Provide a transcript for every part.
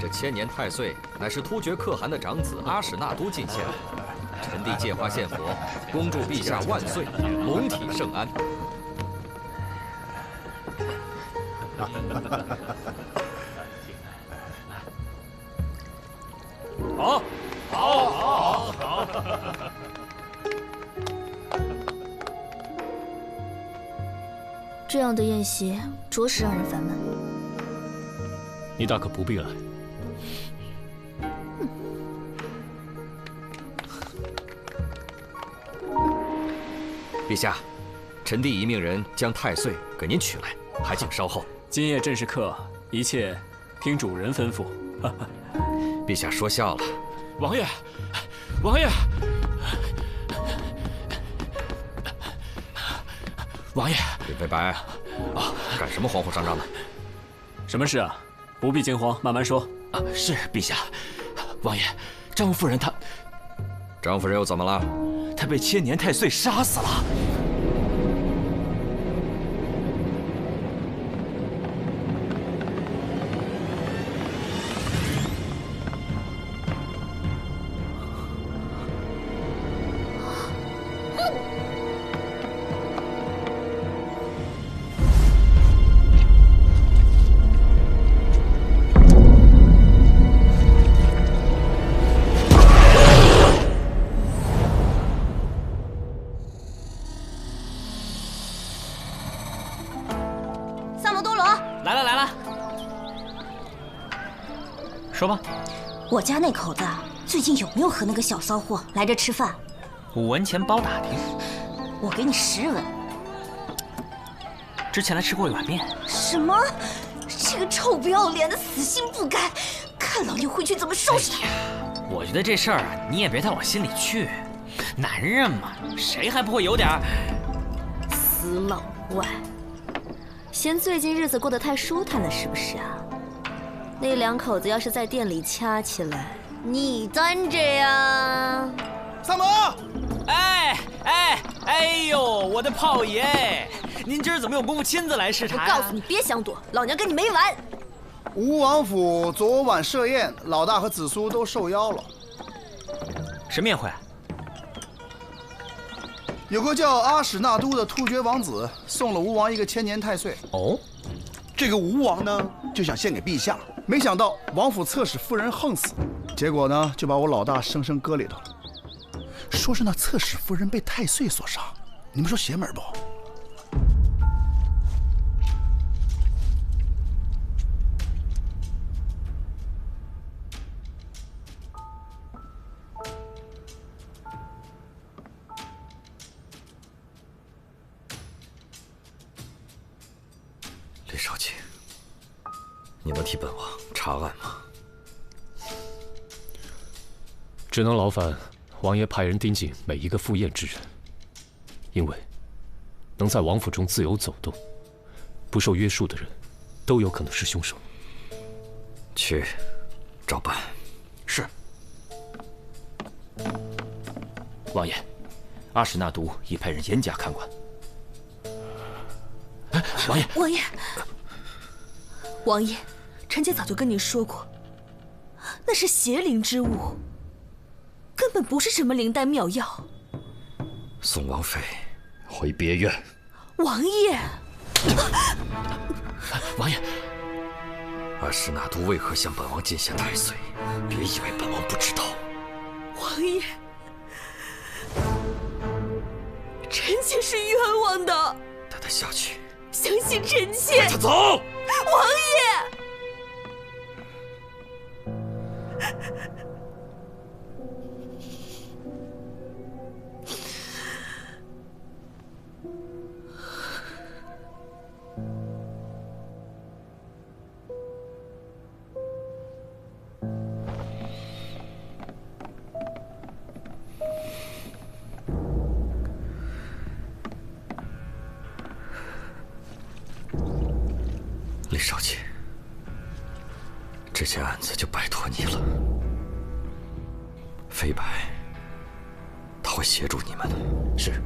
这千年太岁乃是突厥可汗的长子阿史那都进献的。臣弟借花献佛，恭祝陛下万岁，龙体圣安。好，好，好，好。这样的宴席着实让人烦闷。你大可不必来。陛下，臣弟已命人将太岁给您取来，还请稍后。今夜正是客，一切听主人吩咐。陛下说笑了。王爷，王爷，王爷，李飞白，干什么慌慌张张的？什么事啊？不必惊慌，慢慢说。是陛下，王爷，张夫人她，张夫人又怎么了？她被千年太岁杀死了。说吧，我家那口子最近有没有和那个小骚货来这吃饭5文钱包打听。我给你10文。之前来吃过一碗面。什么？这个臭不要脸的，死心不改，看老娘回去怎么收拾他！我觉得这事儿你也别太往心里去，男人嘛，谁还不会有点死老外，嫌最近日子过得太舒坦了是不是啊？那2口子要是在店里掐起来，你端着呀！三伯，哎呦，我的炮爷，您今儿怎么有功夫亲自来视察我告诉你，别想躲，老娘跟你没完！吴王府昨晚设宴，老大和子苏都受邀了。什么宴会？有个叫阿史那都的突厥王子送了吴王一个千年太岁。哦，这个吴王呢，就想献给陛下，没想到王府侧室夫人横死，结果呢，就把我老大生生搁里头了。说是那侧室夫人被太岁所杀，你们说邪门不？李少卿，你能替本王查案吗？只能劳烦王爷派人盯紧每一个赴宴之人，因为能在王府中自由走动、不受约束的人，都有可能是凶手。去，照办。是。王爷，阿史那都已派人严加看管。王爷，王爷，臣妾早就跟您说过，那是邪灵之物，根本不是什么灵丹妙药。送王妃回别院。王爷，王爷，阿史那都为何向本王进献太岁？别以为本王不知道。王爷，臣妾是冤枉的。带他下去。相信臣妾。带他走。王爷。李少卿，这件案子就拜托你了。飞白，他会协助你们的。是，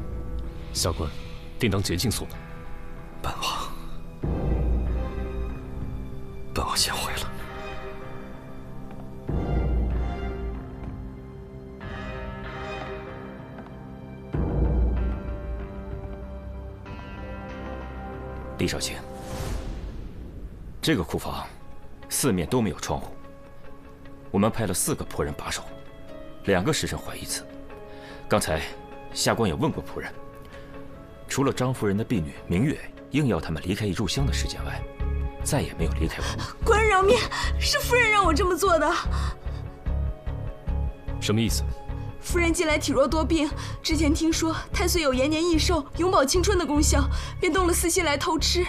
下官定当竭尽所能。本王先回了。厉少卿，这个库房四面都没有窗户，我们派了4个仆人把守，2个时辰换一次。刚才下官也问过仆人，除了张夫人的婢女明月硬要他们离开入乡的时间外，再也没有离开过。官人饶命，是夫人让我这么做的。什么意思？夫人近来体弱多病，之前听说太岁有延年益寿、永葆青春的功效，便动了私心来偷吃，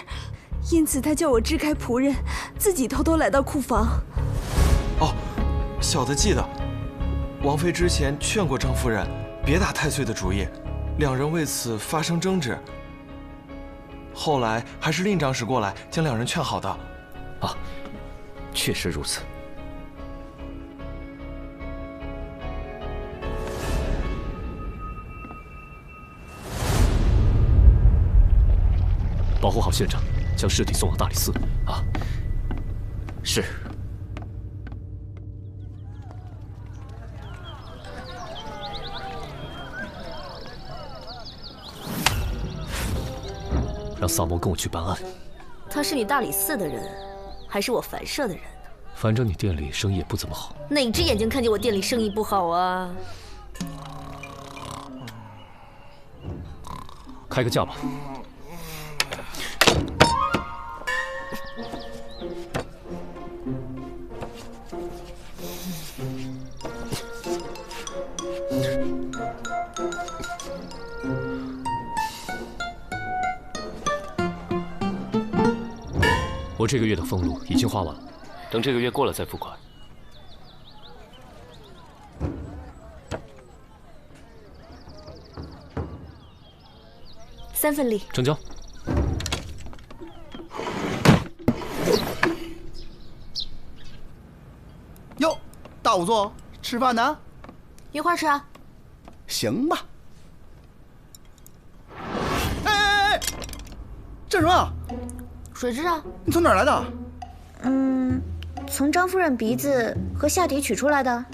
因此她叫我支开仆人，自己偷偷来到库房。哦，小的记得，王妃之前劝过张夫人别打太岁的主意，2人为此发生争执。后来还是令长史过来将2人劝好的。啊，确实如此。保护好现场，将尸体送往大理寺。啊，是。让萨摩跟我去办案。他是你大理寺的人，还是我凡社的人？反正你店里生意也不怎么好。哪只眼睛看见我店里生意不好啊？开个价吧。我这个月的俸禄已经花完了，等这个月过了再付款。3份利，成交。哟，大仵作，吃饭呢？一块儿吃啊。行吧。哎，这什么？水蛭啊。你从哪儿来的？从张夫人鼻子和下体取出来的。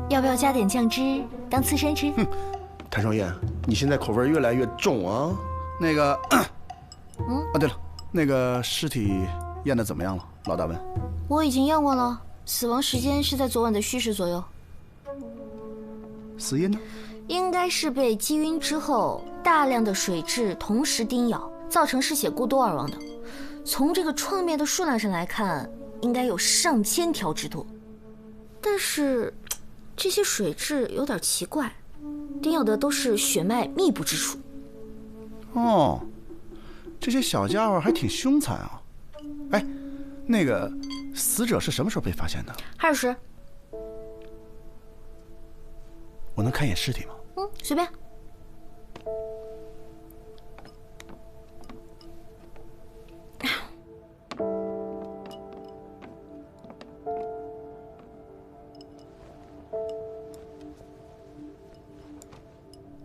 要不要加点酱汁当刺身吃？谭少燕，你现在口味越来越重啊。那个，对了，那个尸体验的怎么样了？老大问。我已经验过了，死亡时间是在昨晚的戌时左右。死因呢？应该是被击晕之后，大量的水蛭同时叮咬，造成失血过多而亡的。从这个创面的数量上来看，应该有上千条之多。但是，这些水蛭有点奇怪，叮咬的都是血脉密布之处。哦，这些小家伙还挺凶残啊！哎，那个死者是什么时候被发现的？20时。我能看一眼尸体吗？随便。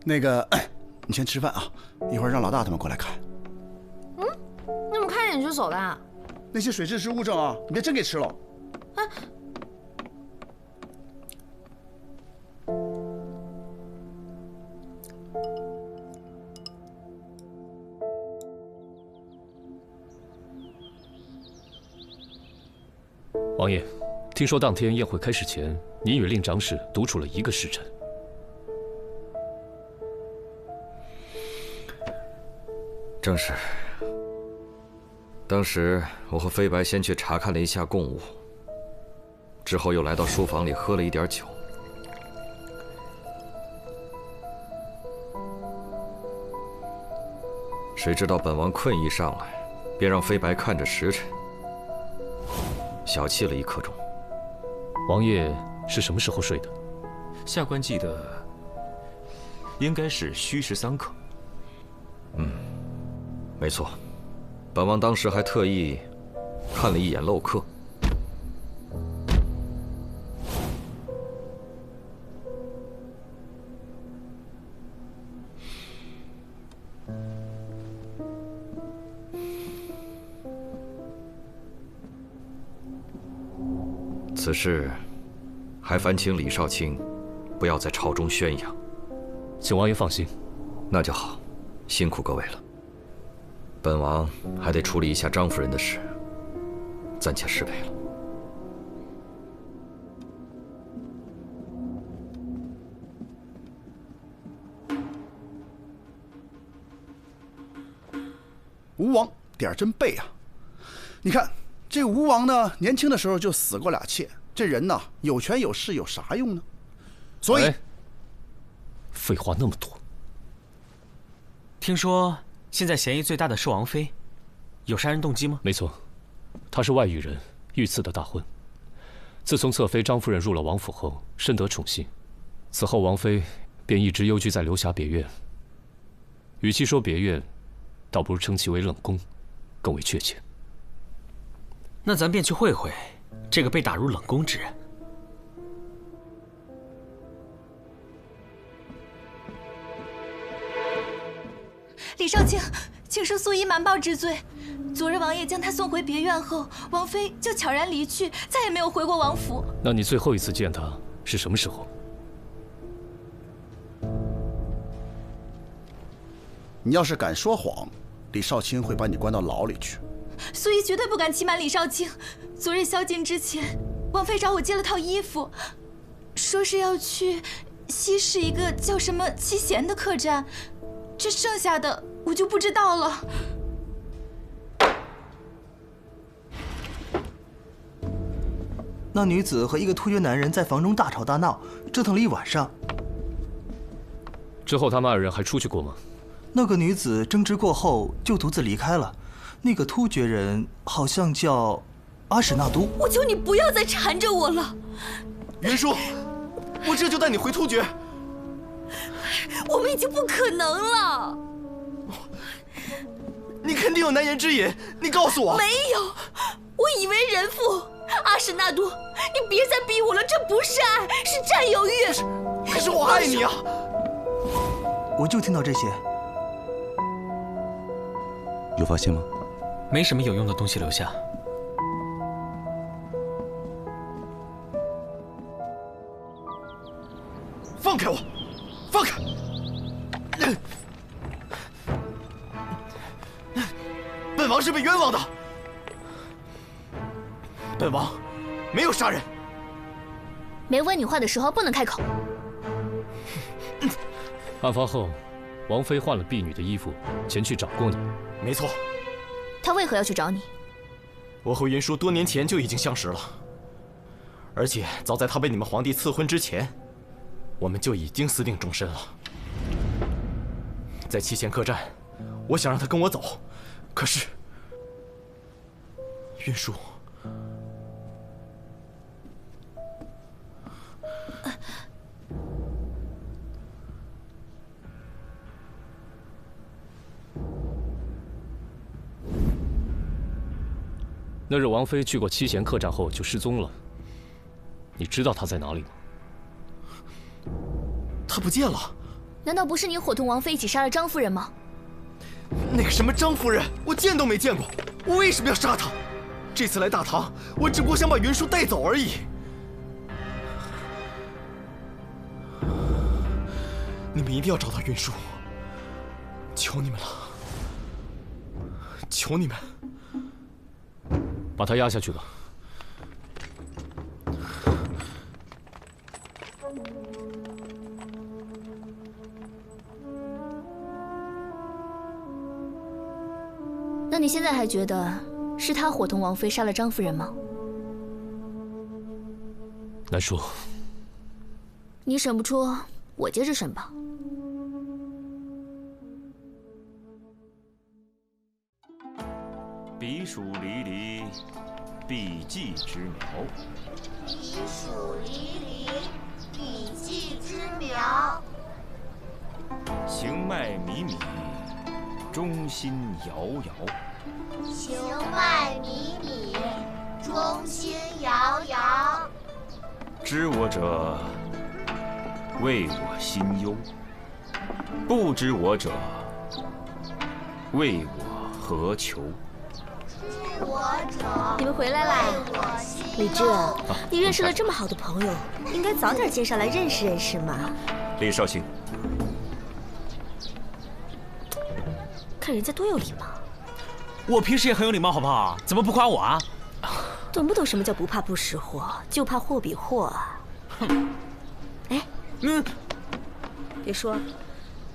那个，你先吃饭啊，一会儿让老大他们过来看。你怎么看一眼就走的啊？那些水蛭是物证啊，你别真给吃了。王爷，听说当天宴会开始前，您与令长史独处了1个时辰。正是。当时我和飞白先去查看了一下贡物，之后又来到书房里喝了一点酒。谁知道本王困意上来，便让飞白看着时辰，小憩了1刻钟。王爷是什么时候睡的？下官记得应该是戌时3刻。没错，本王当时还特意看了一眼漏刻。此事还烦请李少卿不要在朝中宣扬。请王爷放心。那就好，辛苦各位了。本王还得处理一下张夫人的事，暂且失陪了。吴王点儿真背啊！你看这个吴王呢，年轻的时候就死过2妾，这人呢有权有势有啥用呢？所以，废话那么多。听说现在嫌疑最大的是王妃，有杀人动机吗？没错，她是外域人，遇刺的大婚。自从侧妃张夫人入了王府后，深得宠幸，此后王妃便一直幽居在流霞别院。与其说别院，倒不如称其为冷宫，更为确切。那咱便去会会这个被打入冷宫之人。李少卿，请恕素衣瞒报之罪。昨日王爷将她送回别院后，王妃就悄然离去，再也没有回过王府。那你最后一次见她是什么时候？你要是敢说谎，李少卿会把你关到牢里去。素衣绝对不敢欺瞒李少卿。昨日宵禁之前，王妃找我借了套衣服，说是要去西市一个叫什么七贤的客栈，这剩下的我就不知道了。那女子和一个突厥男人在房中大吵大闹，折腾了一晚上。之后他们2人还出去过吗？那个女子争执过后就独自离开了。那个突厥人好像叫阿史那都。我求你不要再缠着我了，云舒，我这就带你回突厥。我们已经不可能了。你肯定有难言之隐，你告诉我。没有，我以为人妇。阿史那都，你别再逼我了，这不是爱，是占有欲。可是我爱你啊！我就听到这些。有发现吗？没什么有用的东西留下。放开我！放开！本王是被冤枉的。本王没有杀人。没问你话的时候不能开口。案发后，王妃换了婢女的衣服前去找过你。没错。她为何要去找你？我和云舒多年前就已经相识了，而且早在她被你们皇帝赐婚之前，我们就已经私定终身了。在七贤客栈，我想让她跟我走，可是云舒。那日王妃去过七贤客栈后就失踪了，你知道她在哪里吗？她不见了。难道不是你伙同王妃一起杀了张夫人吗？那个什么张夫人，我见都没见过，我为什么要杀她？这次来大唐，我只不过想把云舒带走而已。你们一定要找到云舒，求你们了，求你们。把他押下去吧。那你现在还觉得是他伙同王妃杀了张夫人吗？难说。你审不出，我接着审吧。彼黍离离，必稷之苗。彼黍离离，必稷之苗。行迈靡靡，忠心摇摇。行迈靡靡，忠心摇摇。知我者，谓我心忧；不知我者，谓我何求。你们回来啦！李治，你认识了这么好的朋友，应该早点介绍来认识认识嘛。李少卿，看人家多有礼貌。我平时也很有礼貌，好不好？怎么不夸我啊？懂不懂什么叫不怕不识货，就怕货比货啊？哼！哎，别说，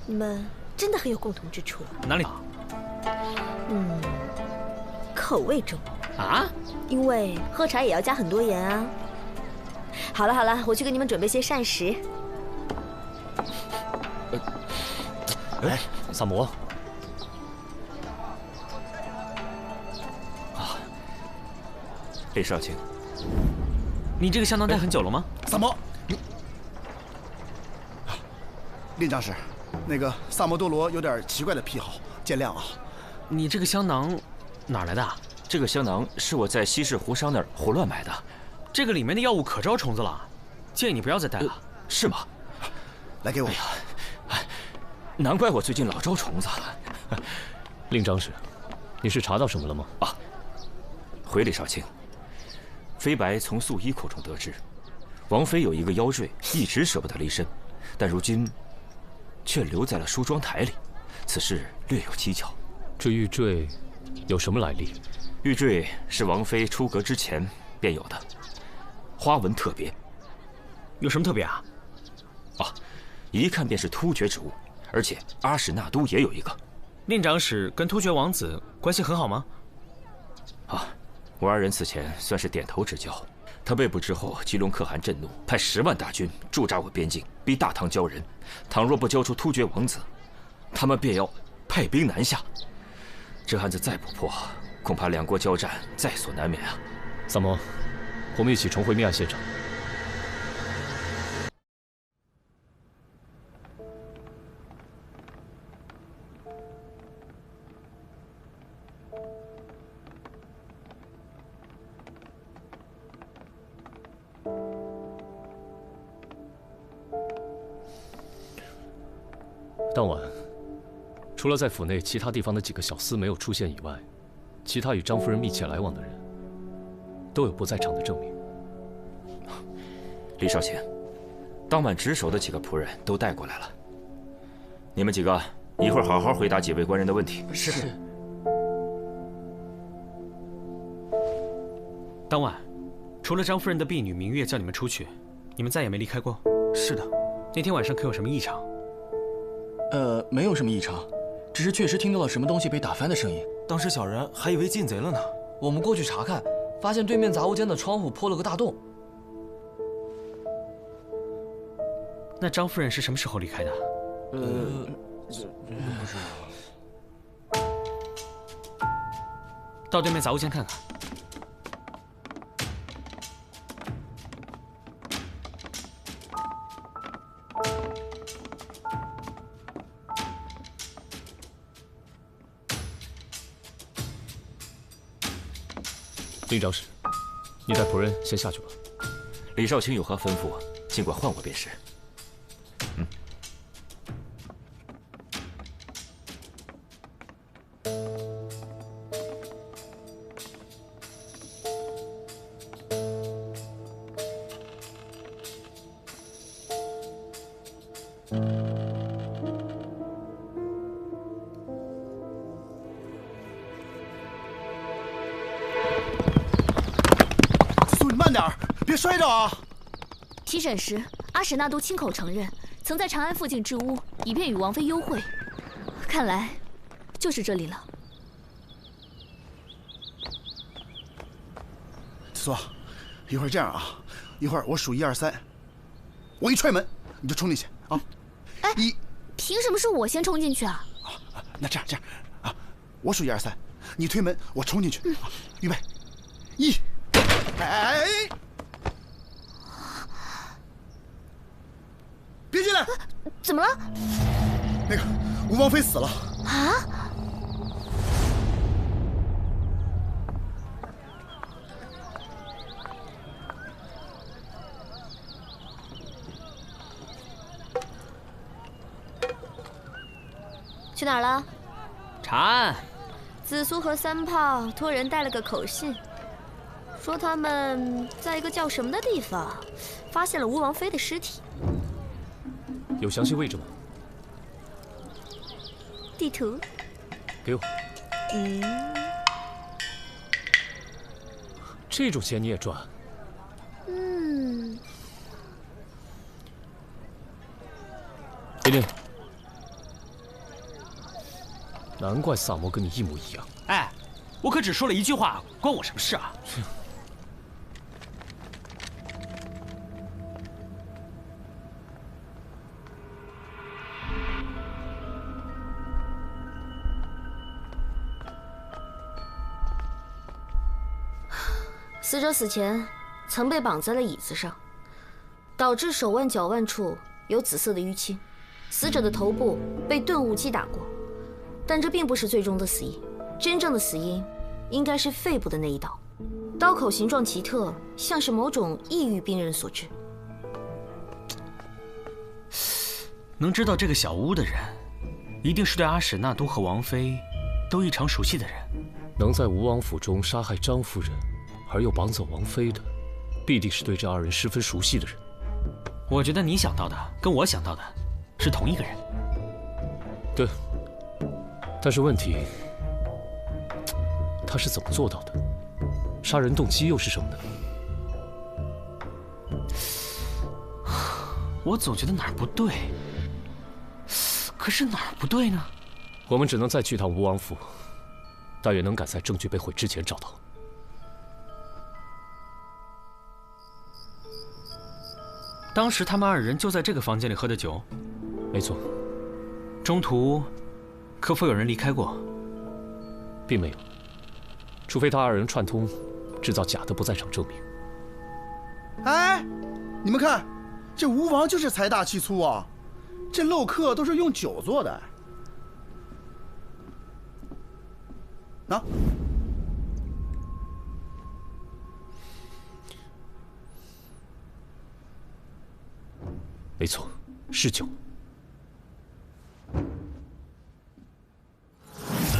你们真的很有共同之处。哪里？口味重啊？因为喝茶也要加很多盐啊。好了好了，我去给你们准备些膳食。哎，萨摩。李少卿，你这个香囊带很久了吗？萨摩，令长史，那个萨摩多罗有点奇怪的癖好，见谅啊。你这个香囊哪来的？这个香囊是我在西市胡商那儿胡乱买的，这个里面的药物可招虫子了，建议你不要再带了。是吗？来给我。哎呀，难怪我最近老招虫子。令长史，你是查到什么了吗？啊，回李少卿。飞白从素衣口中得知，王妃有一个腰坠，一直舍不得离身，但如今却留在了梳妆台里。此事略有蹊跷。这玉坠有什么来历？玉坠是王妃出阁之前便有的，花纹特别。有什么特别啊？一看便是突厥之物，而且阿史那都也有一个。令长史跟突厥王子关系很好吗？我二人此前算是点头之交。他被捕之后，吉隆可汗震怒，派10万大军驻扎我边境，逼大唐交人。倘若不交出突厥王子，他们便要派兵南下。这案子再不破，恐怕两国交战在所难免啊！萨摩，我们一起重回命案现场。当晚，除了在府内其他地方的几个小厮没有出现以外，其他与张夫人密切来往的人，都有不在场的证明。李少卿，当晚值守的几个仆人都带过来了。你们几个一会儿好好回答几位官人的问题。是。当晚，除了张夫人的婢女明月叫你们出去，你们再也没离开过。是的。那天晚上可有什么异常？没有什么异常，只是确实听到了什么东西被打翻的声音。当时小人还以为进贼了呢。我们过去查看，发现对面杂物间的窗户破了个大洞。那张夫人是什么时候离开的？不知道。到对面杂物间看看。令长史，你带仆人先下去吧。李少卿有何吩咐，尽管唤我便是。别摔着啊！提审时，阿史那都亲口承认，曾在长安附近置屋，以便与王妃幽会。看来，就是这里了。子苏，一会儿这样啊，一会儿我数1、2、3，我一踹门你就冲进去啊！哎，凭什么是我先冲进去啊？那这样啊，我数1、2、3，你推门，我冲进去。预备，1，哎！别进来！怎么了？那个吴王妃死了啊！去哪儿了？查案。紫苏和3炮托人带了个口信，说他们在一个叫什么的地方发现了吴王妃的尸体。有详细位置吗？地图。给我。这种钱你也赚？琳琳，难怪萨摩跟你一模一样。哎，我可只说了一句话，关我什么事啊？死者死前曾被绑在了椅子上，导致手腕、脚腕处有紫色的淤青。死者的头部被钝物击打过，但这并不是最终的死因。真正的死因应该是肺部的那一刀，刀口形状奇特，像是某种抑郁病人所致。能知道这个小屋的人，一定是对阿史那都和王妃都异常熟悉的人。能在吴王府中杀害张夫人，而又绑走王妃的，必定是对这二人十分熟悉的人。我觉得你想到的跟我想到的是同一个人。对，但是问题，他是怎么做到的？杀人动机又是什么呢？我总觉得哪儿不对，可是哪儿不对呢？我们只能再去趟吴王府，但愿能赶在证据被毁之前找到。当时他们二人就在这个房间里喝的酒。没错。中途可否有人离开过？并没有，除非他二人串通，制造假的不在场证明。哎，你们看，这吴王就是财大气粗啊，这漏客都是用酒做的。啊？没错，是酒。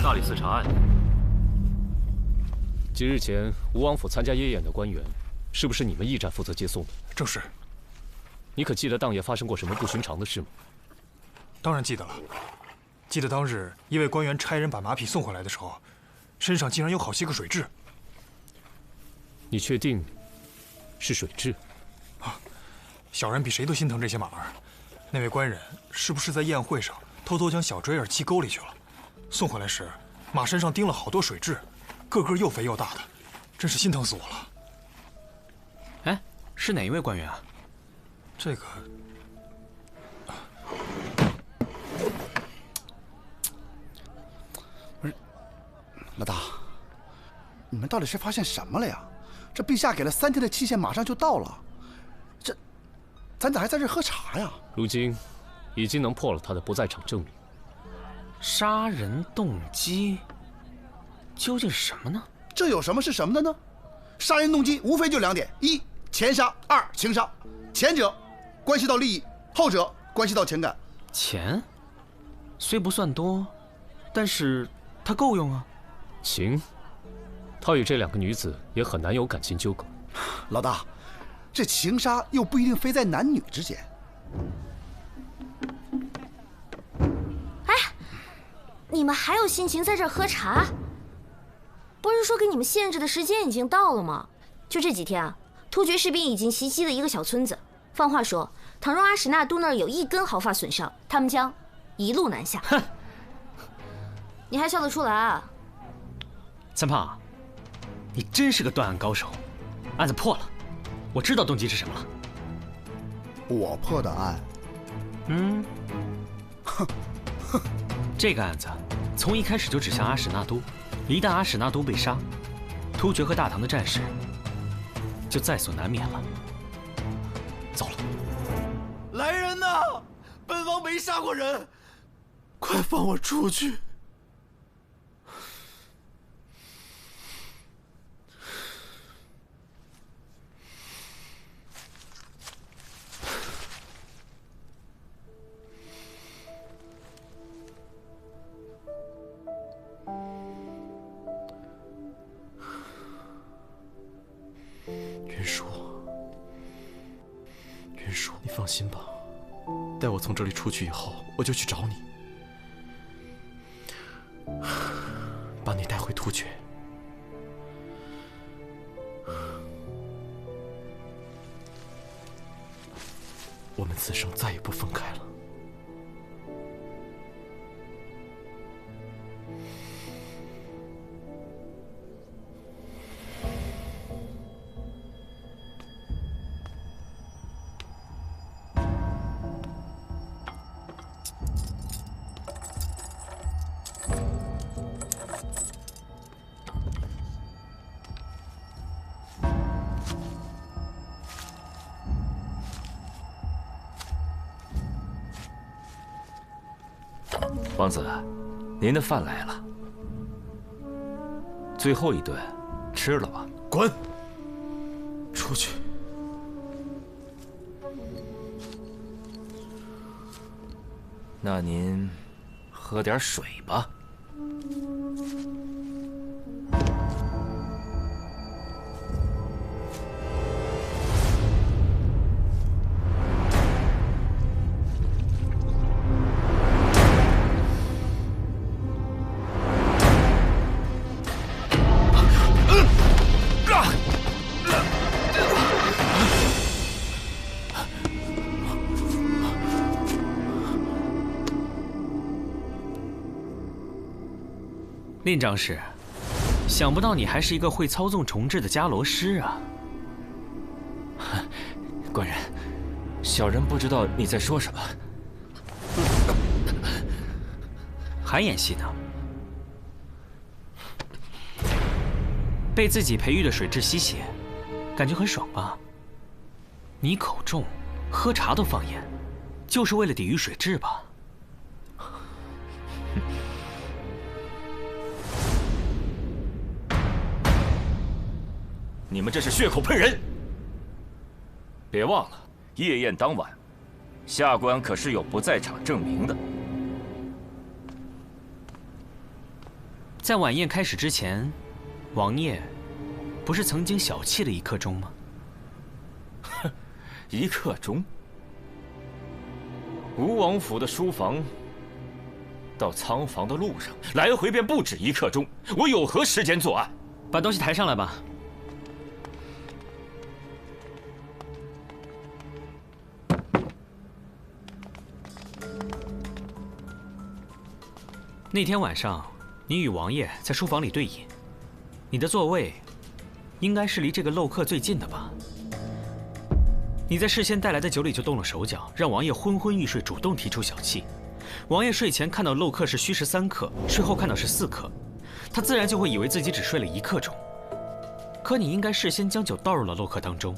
大理寺查案。几日前，吴王府参加夜宴的官员，是不是你们驿站负责接送的？正是。你可记得当夜发生过什么不寻常的事吗？当然记得了。记得当日一位官员差人把马匹送回来的时候，身上竟然有好些个水蛭。你确定是水蛭？小人比谁都心疼这些马儿。那位官人是不是在宴会上偷偷将小锥儿系沟里去了？送回来时，马身上钉了好多水蛭，个个又肥又大的，真是心疼死我了。哎，是哪一位官员啊？这个，不是，老大，你们到底是发现什么了呀？这陛下给了3天的期限，马上就到了，咱咋还在这喝茶呀？如今已经能破了他的不在场证明。杀人动机究竟是什么呢？这有什么是什么的呢？杀人动机无非就2点：一，钱杀；二，情杀。前者关系到利益，后者关系到情感。钱虽不算多，但是它够用啊。情，他与这2个女子也很难有感情纠葛。老大，这情杀又不一定非在男女之间。哎，你们还有心情在这儿喝茶？不是说给你们限制的时间已经到了吗？就这几天啊，突厥士兵已经袭击了一个小村子。放话说，倘若阿史那都那儿有1根毫发损伤，他们将一路南下。哼，你还笑得出来啊？三胖，你真是个断案高手。案子破了，我知道动机是什么了。我破的案？这个案子从一开始就指向阿史那都。一旦阿史那都被杀，突厥和大唐的战事就在所难免了。走了。来人呐！本王没杀过人，快放我出去！云舒，你放心吧，待我从这里出去以后，我就去找你，把你带回突厥。我们此生再也不分开了。王子，您的饭来了。最后一顿，吃了吧。滚！出去。那您喝点水吧。令长史，想不到你还是一个会操纵重置的伽罗师啊！官人，小人不知道你在说什么。还演戏呢？被自己培育的水蛭吸血，感觉很爽吧？你口重，喝茶都放盐，就是为了抵御水蛭吧？你们这是血口喷人！别忘了，夜宴当晚，下官可是有不在场证明的。在晚宴开始之前，王爷不是曾经小憩了1刻钟吗？哼，1刻钟？吴王府的书房到仓房的路上，来回便不止1刻钟，我有何时间作案？把东西抬上来吧。那天晚上，你与王爷在书房里对饮，你的座位应该是离这个漏客最近的吧？你在事先带来的酒里就动了手脚，让王爷昏昏欲睡，主动提出小憩。王爷睡前看到漏客是虚时3刻，睡后看到是4刻，他自然就会以为自己只睡了1刻钟。可你应该事先将酒倒入了漏客当中，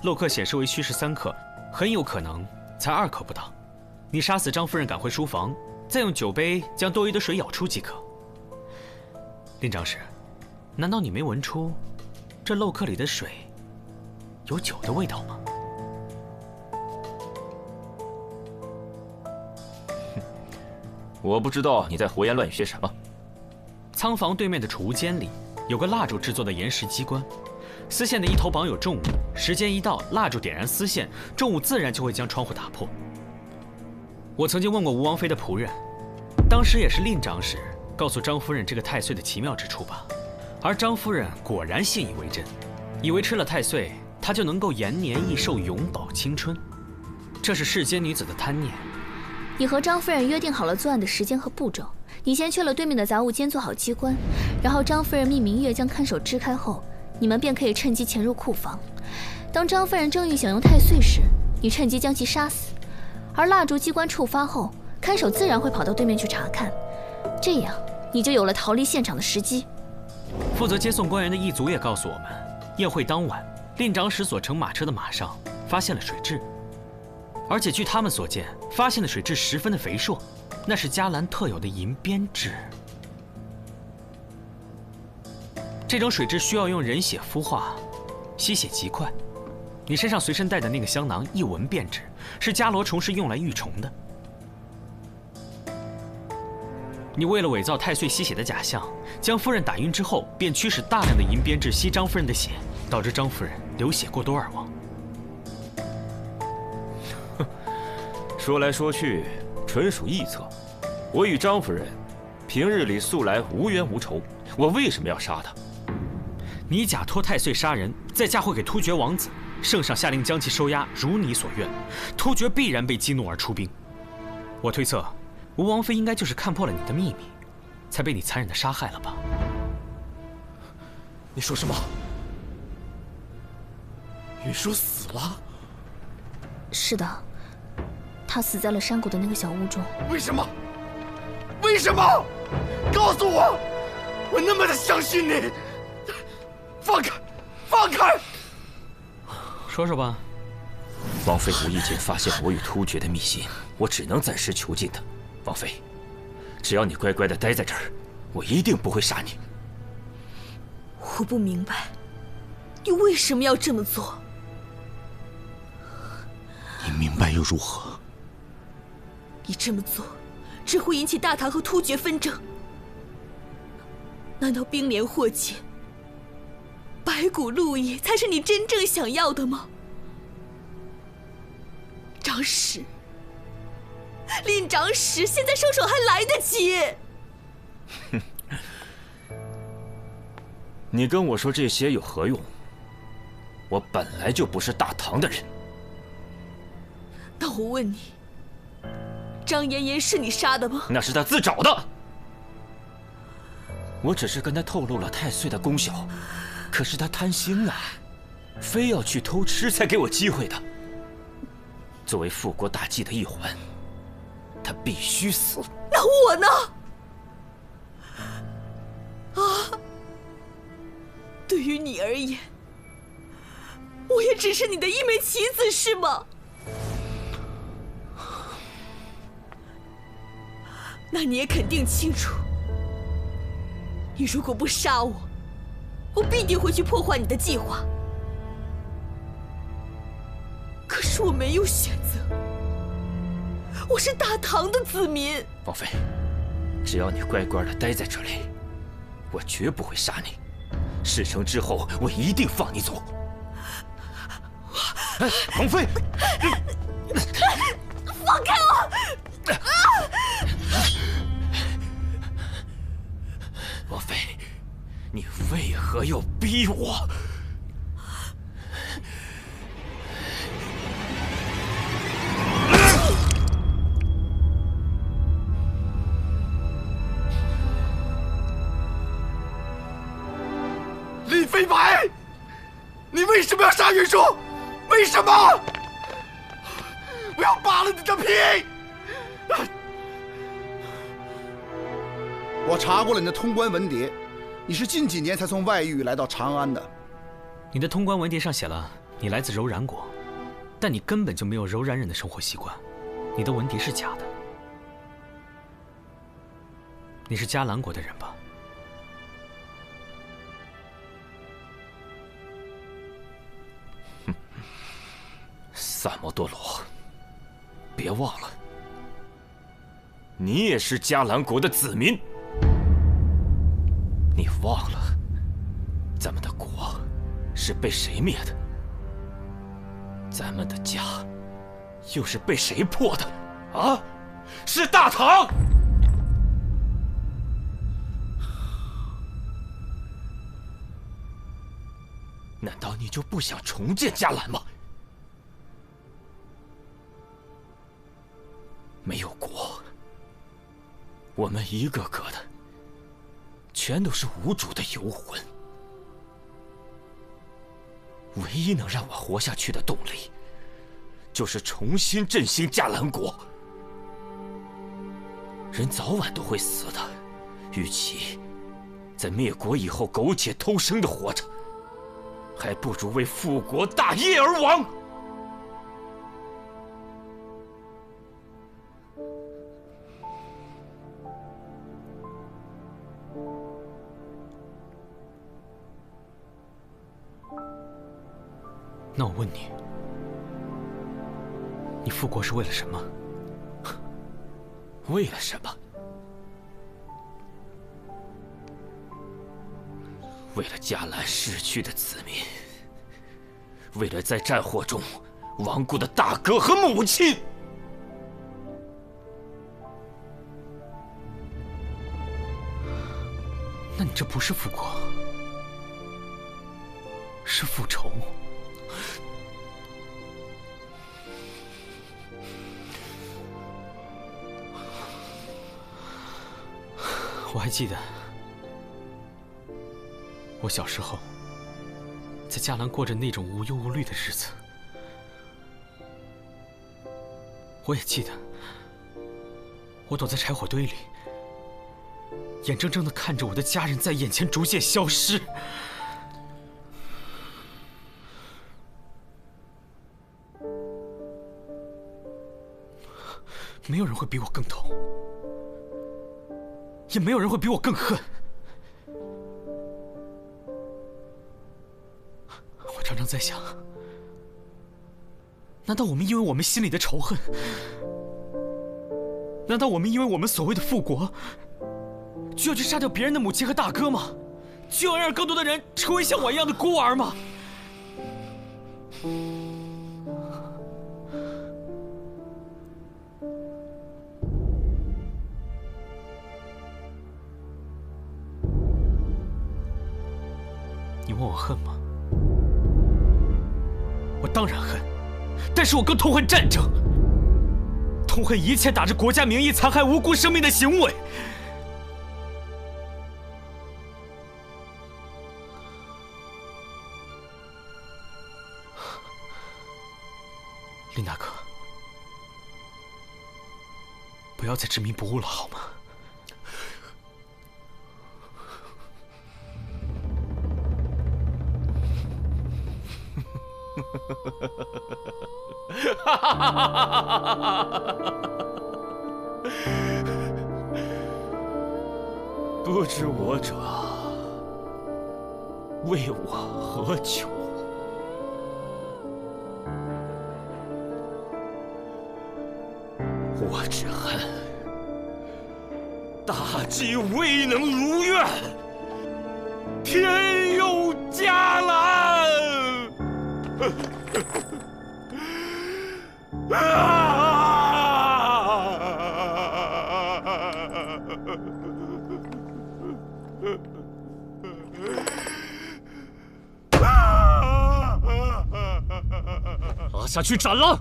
漏客显示为虚时3刻，很有可能才2刻不到。你杀死张夫人，赶回书房。再用酒杯将多余的水舀出即可。令长史，难道你没闻出这漏客里的水有酒的味道吗？我不知道你在胡言乱语些什么。仓房对面的储物间里有个蜡烛制作的岩石机关，丝线的一头绑有重物，时间一到，蜡烛点燃丝线，重物自然就会将窗户打破。我曾经问过吴王妃的仆人，当时也是令长史告诉张夫人这个太岁的奇妙之处吧。而张夫人果然信以为真，以为吃了太岁，她就能够延年益寿、永葆青春。这是世间女子的贪念。你和张夫人约定好了作案的时间和步骤，你先去了对面的杂物间做好机关，然后张夫人命明月将看守支开后，你们便可以趁机潜入库房。当张夫人正欲享用太岁时，你趁机将其杀死。而蜡烛机关触发后，看守自然会跑到对面去查看，这样你就有了逃离现场的时机。负责接送官员的一族也告诉我们，宴会当晚，令长史所乘马车的马上发现了水蛭，而且据他们所见，发现的水蛭十分的肥硕，那是迦兰特有的银鞭蛭。这种水蛭需要用人血孵化，吸血极快。你身上随身带的那个香囊，一闻便知是伽罗虫是用来育虫的。你为了伪造太岁吸血的假象，将夫人打晕之后，便驱使大量的银鞭蛭吸张夫人的血，导致张夫人流血过多而亡。说来说去，纯属臆测。我与张夫人平日里素来无冤无仇，我为什么要杀她？你假托太岁杀人，再嫁祸给突厥王子，圣上下令将其收押，如你所愿，突厥必然被激怒而出兵。我推测，吴王妃应该就是看破了你的秘密，才被你残忍的杀害了吧？你说什么？云舒死了？是的，他死在了山谷的那个小屋中。为什么？为什么？告诉我！我那么的相信你！放开！放开！说说吧。王妃无意间发现我与突厥的密信，我只能暂时囚禁她。王妃，只要你乖乖的待在这儿，我一定不会杀你。我不明白，你为什么要这么做？你明白又如何？你这么做，只会引起大唐和突厥纷争。难道兵连祸结，白骨路易才是你真正想要的吗？长史，令长史，现在收手还来得及。哼，你跟我说这些有何用？我本来就不是大唐的人。那我问你，张妍妍是你杀的吗？那是他自找的。我只是跟他透露了太岁的功效，可是他贪心啊，非要去偷吃才给我机会的。作为复国大计的一环，他必须死。那我呢？啊，对于你而言，我也只是你的一枚棋子，是吗？那你也肯定清楚，你如果不杀我，我必定会去破坏你的计划。可是我没有选择，我是大唐的子民。王妃，只要你乖乖的待在这里，我绝不会杀你。事成之后，我一定放你走。王妃，放开我！王妃，你为何要逼我？李飞白，你为什么要杀云舒？为什么？我要扒了你的皮！我查过了你的通关文牒，你是近几年才从外域来到长安的。你的通关文牒上写了你来自柔然国，但你根本就没有柔然人的生活习惯，你的文牒是假的。你是迦兰国的人吧？萨摩多罗，别忘了，你也是迦兰国的子民。你忘了，咱们的国是被谁灭的？咱们的家又是被谁破的？啊，是大唐！难道你就不想重建迦兰吗？没有国，我们一个个的全都是无主的游魂。唯一能让我活下去的动力，就是重新振兴迦兰国。人早晚都会死的，与其在灭国以后苟且偷生的活着，还不如为复国大业而亡。那我问你，你复国是为了什么？为了什么？为了迦兰逝去的子民，为了在战火中亡故的大哥和母亲。那你这不是复国，是复仇。我还记得，我小时候在迦兰过着那种无忧无虑的日子。我也记得，我躲在柴火堆里，眼睁睁地看着我的家人在眼前逐渐消失。没有人会比我更痛，也没有人会比我更恨。我常常在想，难道我们因为我们心里的仇恨，难道我们因为我们所谓的复国，就要去杀掉别人的母亲和大哥吗？就要让更多的人成为像我一样的孤儿吗？你问我恨吗？我当然恨，但是我更痛恨战争，痛恨一切打着国家名义残害无辜生命的行为。林大哥，不要再执迷不悟了，好吗？不知我者为我何求？我只恨大计未能如愿，天佑迦兰！拉下去斩了！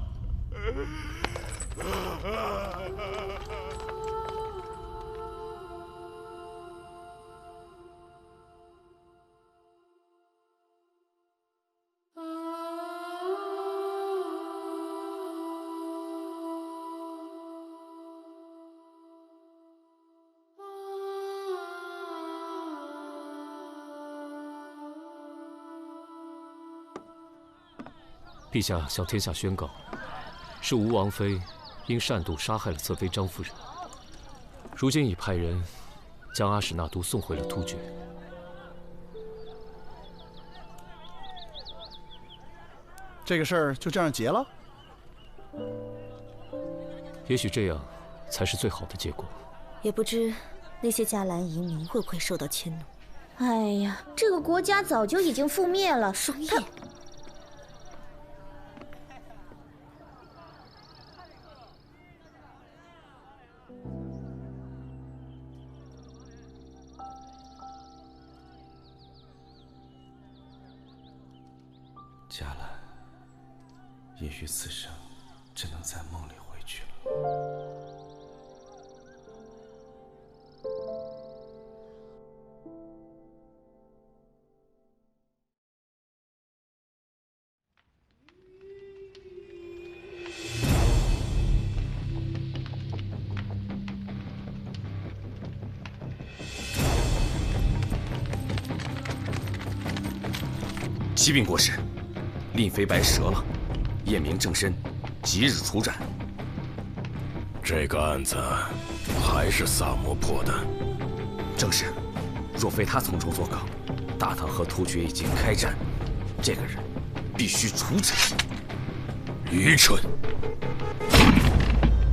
陛下向天下宣告，是吴王妃因擅妒杀害了侧妃张夫人，如今已派人将阿史那都送回了突厥。这个事儿就这样结了？也许这样才是最好的结果。也不知那些迦兰移民会不会受到迁怒。哎呀，这个国家早就已经覆灭了。双叶，迦兰，也许此生只能在梦里回去了。启禀国师，令肥白折了，验明正身，即日出战。这个案子还是萨摩破的。正是，若非他从中作梗，大唐和突厥已经开战，这个人必须处斩。愚蠢！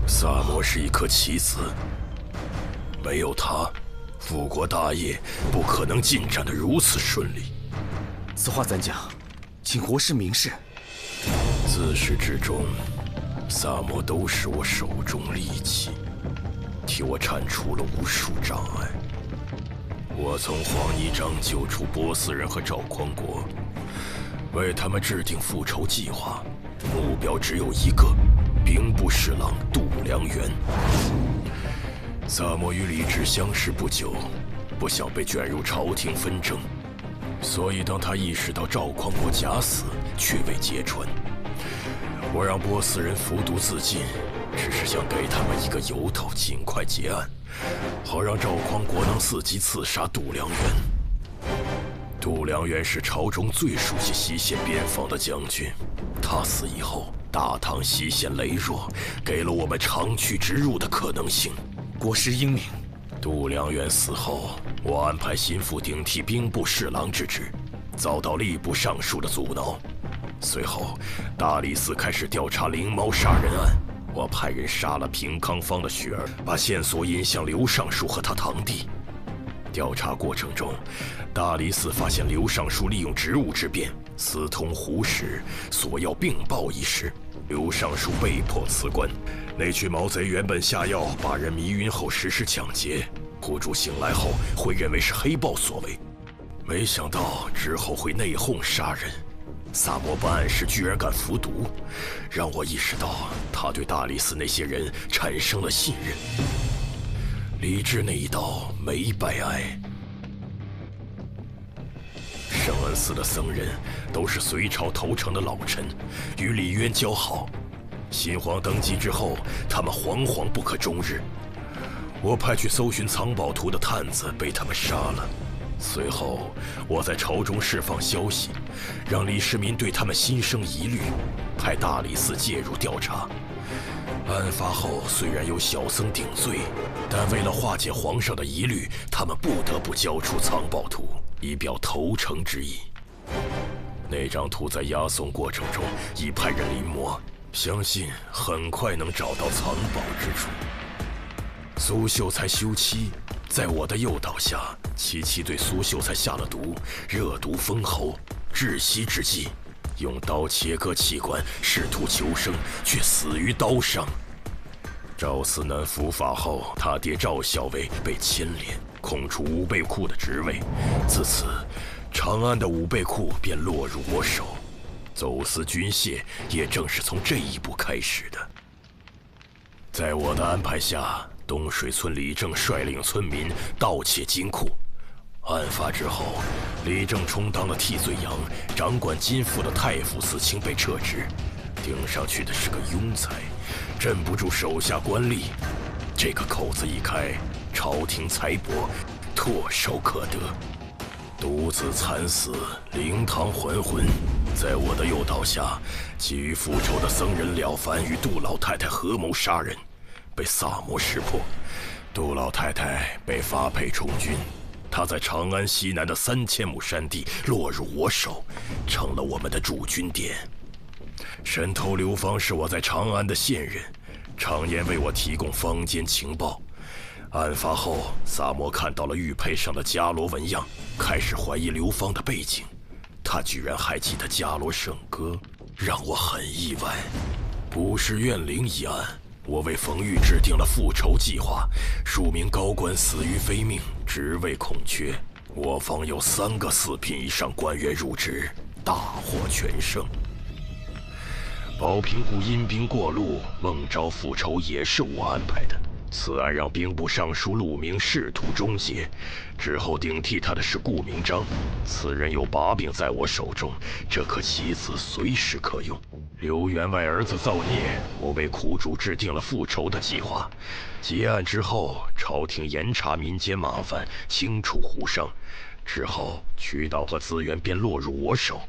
萨摩是一颗棋子，没有他，复国大业不可能进展得如此顺利。此话怎讲？请国师明示。自始至终，萨摩都是我手中利器，替我铲除了无数障碍。我从黄泥章救出波斯人和赵匡国，为他们制定复仇计划，目标只有一个：兵部侍郎度良源。萨摩与李治相识不久，不想被卷入朝廷纷争，所以当他意识到赵匡胤假死却未揭穿，我让波斯人服毒自尽，只是想给他们一个由头，尽快结案，好让赵匡胤能伺机刺杀度良源。度良源是朝中最熟悉西线边防的将军，他死以后，大唐西线羸弱，给了我们长驱直入的可能性。国师英明。度良源死后，我安排心腹顶替兵部侍郎之职，遭到吏部尚书的阻挠。随后，大理寺开始调查灵猫杀人案，我派人杀了平康坊的雪儿，把线索引向刘尚书和他堂弟。调查过程中，大理寺发现刘尚书利用职务之便私通胡氏，索要并报一事，刘尚书被迫辞官。那群毛贼原本下药把人迷晕后实施抢劫，苦主醒来后会认为是黑豹所为，没想到之后会内讧杀人。萨摩办案时居然敢服毒，让我意识到他对大理寺那些人产生了信任。李治那一刀没白挨。圣恩寺的僧人都是隋朝投诚的老臣，与李渊交好。新皇登基之后，他们惶惶不可终日。我派去搜寻藏宝图的探子被他们杀了。随后，我在朝中释放消息，让李世民对他们心生疑虑，派大理寺介入调查。案发后，虽然有小僧顶罪，但为了化解皇上的疑虑，他们不得不交出藏宝图，以表投诚之意。那张图在押送过程中已派人临摹，相信很快能找到藏宝之处。苏秀才休妻，在我的诱导下，琪琪对苏秀才下了毒，热毒封喉，窒息之际，用刀切割器官，试图求生，却死于刀伤。赵思南伏法后，他爹赵校尉被牵连，空出武备库的职位，自此，长安的武备库便落入我手。走私军械也正是从这一步开始的。在我的安排下，东水村李正率领村民盗窃金库。案发之后，李正充当了替罪羊，掌管金库的太傅司卿被撤职，顶上去的是个庸才，镇不住手下官吏。这个口子一开，朝廷财帛唾手可得。独子惨死，灵堂还魂。在我的诱导下，急于复仇的僧人了凡与杜老太太合谋杀人，被萨摩识破。杜老太太被发配充军，她在长安西南的3000亩山地落入我手，成了我们的驻军点。神头刘芳是我在长安的线人，常年为我提供坊间情报。案发后，萨摩看到了玉佩上的伽罗纹样，开始怀疑刘芳的背景。他居然还记得伽罗圣歌，让我很意外。不是怨灵一案，我为冯玉制定了复仇计划，数名高官死于非命，职位空缺。我方有3个4品以上官员入职，大获全胜。保平湖阴兵过路，孟昭复仇也是我安排的。此案让兵部尚书陆明仕途终结，之后顶替他的是顾明章，此人有把柄在我手中，这颗棋子随时可用。刘员外儿子造孽，我为苦主制定了复仇的计划。结案之后，朝廷严查民间麻烦，清除胡商，之后渠道和资源便落入我手。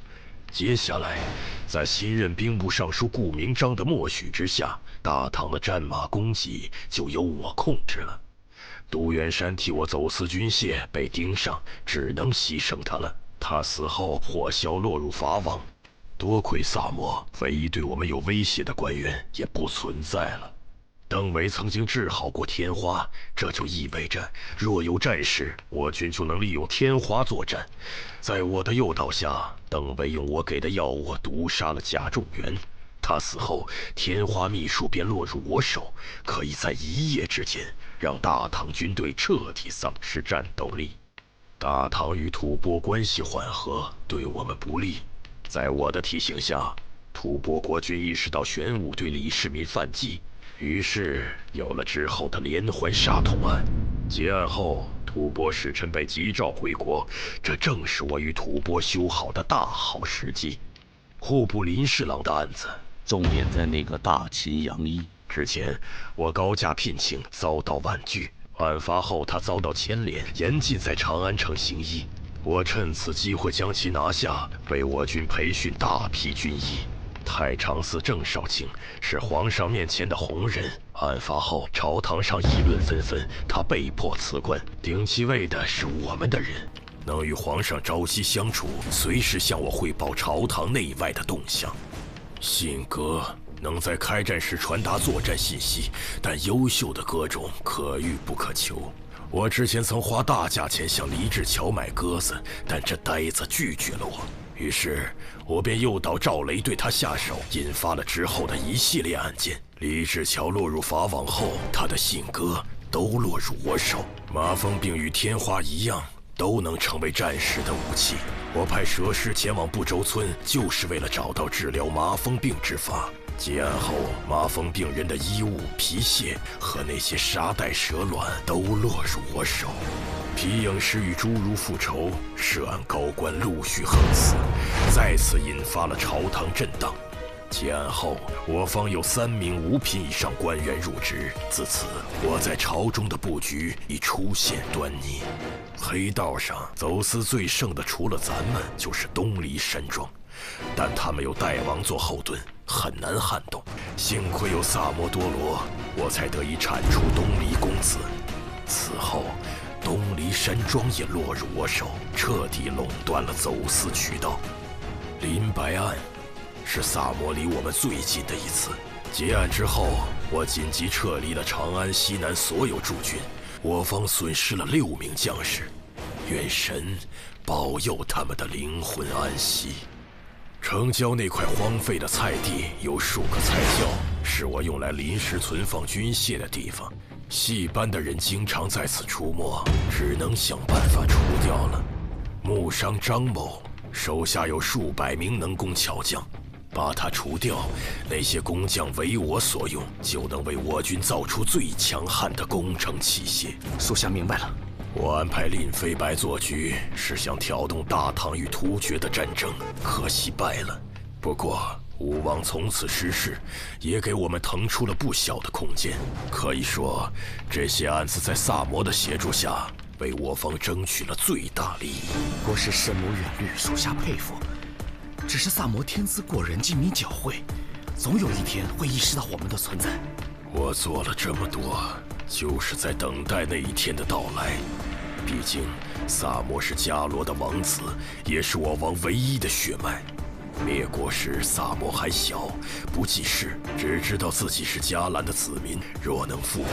接下来，在新任兵部尚书顾明章的默许之下，大唐的战马供给就由我控制了。杜元山替我走私军械被盯上，只能牺牲他了。他死后，火枭落入法网。多亏萨摩，唯一对我们有威胁的官员也不存在了。邓维曾经治好过天花，这就意味着若有战事，我军就能利用天花作战。在我的诱导下，邓维用我给的药物毒杀了贾仲元。他死后，天花秘术便落入我手，可以在一夜之间让大唐军队彻底丧失战斗力。大唐与吐蕃关系缓和，对我们不利。在我的提醒下，吐蕃国君意识到玄武对李世民犯忌，于是有了之后的连环杀童案。结案后，吐蕃使臣被急召回国，这正是我与吐蕃修好的大好时机。户部林侍郎的案子重点在那个大秦杨一。之前我高价聘请，遭到婉拒。案发后，他遭到牵连，严禁在长安城行医。我趁此机会将其拿下，为我军培训大批军医。太常寺郑少卿是皇上面前的红人，案发后朝堂上议论纷纷，他被迫辞官，顶其位的是我们的人，能与皇上朝夕相处，随时向我汇报朝堂内外的动向。信鸽能在开战时传达作战信息，但优秀的鸽种可遇不可求。我之前曾花大价钱向黎志桥买鸽子，但这呆子拒绝了我。于是我便诱导赵雷对他下手，引发了之后的一系列案件。黎志桥落入法网后，他的信鸽都落入我手。麻风病与天花一样，都能成为战时的武器。我派蛇师前往不周村，就是为了找到治疗麻风病之法。结案后，麻风病人的衣物、皮屑和那些沙袋蛇卵都落入我手。皮影师与侏儒复仇，涉案高官陆续横死，再次引发了朝堂震荡。结案后，我方有3名5品以上官员入职，自此我在朝中的布局已出现端倪。黑道上走私最盛的，除了咱们，就是东篱山庄，但他们有代王做后盾，很难撼动。幸亏有萨摩多罗，我才得以铲除东篱公子。此后，东篱山庄也落入我手，彻底垄断了走私渠道。林白案是萨摩离我们最近的一次。结案之后，我紧急撤离了长安西南所有驻军，我方损失了6名将士，愿神保佑他们的灵魂安息。城郊那块荒废的菜地有数个菜窖，是我用来临时存放军械的地方。戏班的人经常在此出没，只能想办法除掉了。木商张某手下有数百名能工巧匠，把他除掉，那些工匠为我所用，就能为我军造出最强悍的工程器械。属下明白了。我安排令飞白做局，是想挑动大唐与突厥的战争，可惜败了。不过武王从此失势，也给我们腾出了不小的空间。可以说，这些案子在萨摩的协助下，为我方争取了最大利益。国师深谋远虑，属下佩服。只是萨摩天资过人，机敏狡慧，总有一天会意识到我们的存在。我做了这么多，就是在等待那一天的到来。毕竟，萨摩是伽罗的王子，也是我王唯一的血脉。灭国时，萨摩还小，不记事，只知道自己是伽蓝的子民。若能复国，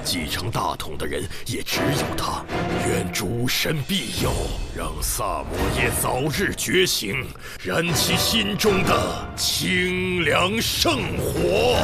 继承大统的人也只有他。愿主神庇佑，让萨摩耶早日觉醒，燃起心中的清凉圣火。